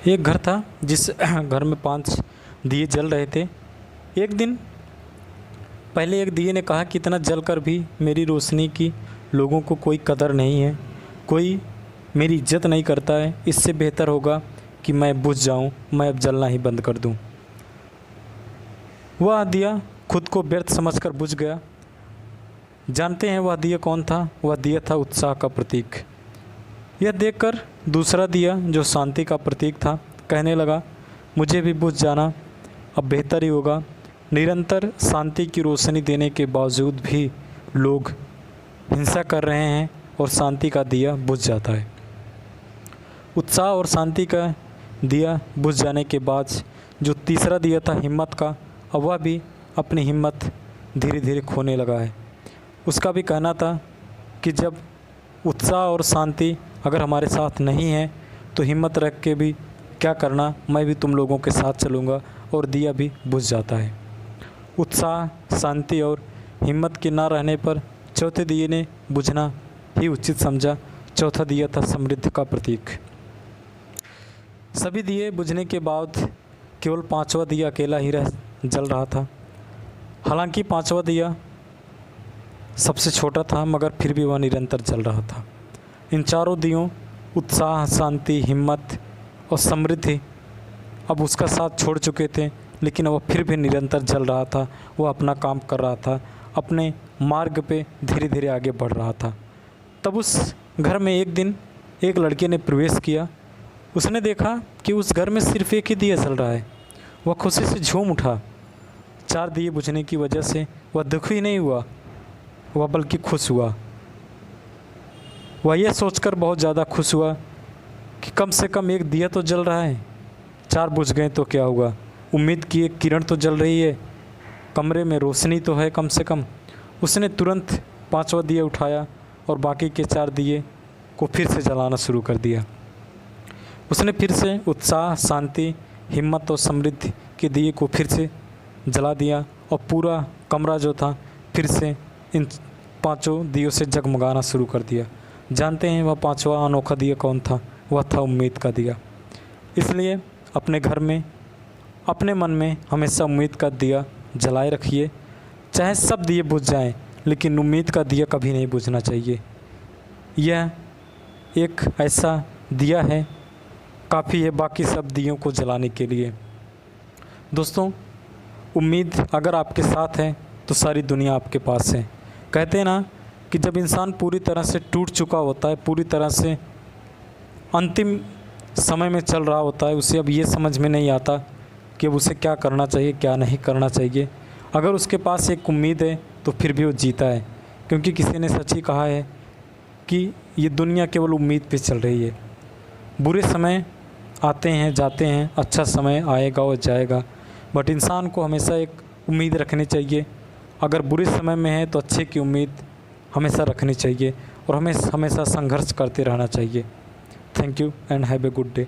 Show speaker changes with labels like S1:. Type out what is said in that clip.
S1: एक घर था जिस घर में 5 दिए जल रहे थे। एक दिन पहले एक दिए ने कहा कि इतना जलकर भी मेरी रोशनी की लोगों को कोई कदर नहीं है, कोई मेरी इज्जत नहीं करता है। इससे बेहतर होगा कि मैं बुझ जाऊं, मैं अब जलना ही बंद कर दूं। वह दिया खुद को व्यर्थ समझकर बुझ गया। जानते हैं वह दिया कौन था? वह दिया था उत्साह का प्रतीक। यह देखकर दूसरा दिया जो शांति का प्रतीक था कहने लगा, मुझे भी बुझ जाना अब बेहतर ही होगा। निरंतर शांति की रोशनी देने के बावजूद भी लोग हिंसा कर रहे हैं और शांति का दिया बुझ जाता है। उत्साह और शांति का दिया बुझ जाने के बाद जो तीसरा दिया था हिम्मत का, अब वह भी अपनी हिम्मत धीरे धीरे खोने लगा है। उसका भी कहना था कि जब उत्साह और शांति अगर हमारे साथ नहीं है तो हिम्मत रख के भी क्या करना, मैं भी तुम लोगों के साथ चलूँगा। और दिया भी बुझ जाता है। उत्साह, शांति और हिम्मत के ना रहने पर चौथे दिए ने बुझना ही उचित समझा। चौथा दिया था समृद्धि का प्रतीक। सभी दिए बुझने के बाद केवल 5वां दिया अकेला ही जल रहा था। हालांकि 5वां दिया सबसे छोटा था, मगर फिर भी वह निरंतर जल रहा था। इन चारों दियों उत्साह, शांति, हिम्मत और समृद्धि अब उसका साथ छोड़ चुके थे, लेकिन वह फिर भी निरंतर जल रहा था। वह अपना काम कर रहा था, अपने मार्ग पे धीरे धीरे आगे बढ़ रहा था। तब उस घर में एक दिन एक लड़के ने प्रवेश किया। उसने देखा कि उस घर में सिर्फ एक ही दिया जल रहा है। वह खुशी से झूम उठा। 4 दिए बुझने की वजह से वह दुखी नहीं हुआ, वह बल्कि खुश हुआ। वह यह सोचकर बहुत ज़्यादा खुश हुआ कि कम से कम एक दिया तो जल रहा है, 4 बुझ गए तो क्या हुआ, उम्मीद की एक किरण तो जल रही है, कमरे में रोशनी तो है कम से कम। उसने तुरंत 5वां दिया उठाया और बाकी के 4 दिए को फिर से जलाना शुरू कर दिया। उसने फिर से उत्साह, शांति, हिम्मत और समृद्धि के दिए को फिर से जला दिया और पूरा कमरा जो था फिर से इन 5 दियों से जगमगाना शुरू कर दिया। जानते हैं वह 5वां अनोखा दिया कौन था? वह था उम्मीद का दिया। इसलिए अपने घर में, अपने मन में हमेशा उम्मीद का दिया जलाए रखिए। चाहे सब दिए बुझ जाएं, लेकिन उम्मीद का दिया कभी नहीं बुझना चाहिए। यह एक ऐसा दिया है, काफ़ी है बाकी सब दियों को जलाने के लिए। दोस्तों, उम्मीद अगर आपके साथ है तो सारी दुनिया आपके पास है। कहते हैं ना कि जब इंसान पूरी तरह से टूट चुका होता है, पूरी तरह से अंतिम समय में चल रहा होता है, उसे अब ये समझ में नहीं आता कि अब उसे क्या करना चाहिए, क्या नहीं करना चाहिए। अगर उसके पास एक उम्मीद है तो फिर भी वो जीता है, क्योंकि किसी ने सच ही कहा है कि ये दुनिया केवल उम्मीद पे चल रही है। बुरे समय आते हैं, जाते हैं, अच्छा समय आएगा और जाएगा, बट इंसान को हमेशा एक उम्मीद रखनी चाहिए। अगर बुरे समय में है तो अच्छे की उम्मीद हमेशा रखनी चाहिए और हमें हमेशा संघर्ष करते रहना चाहिए। Thank you and have a good day.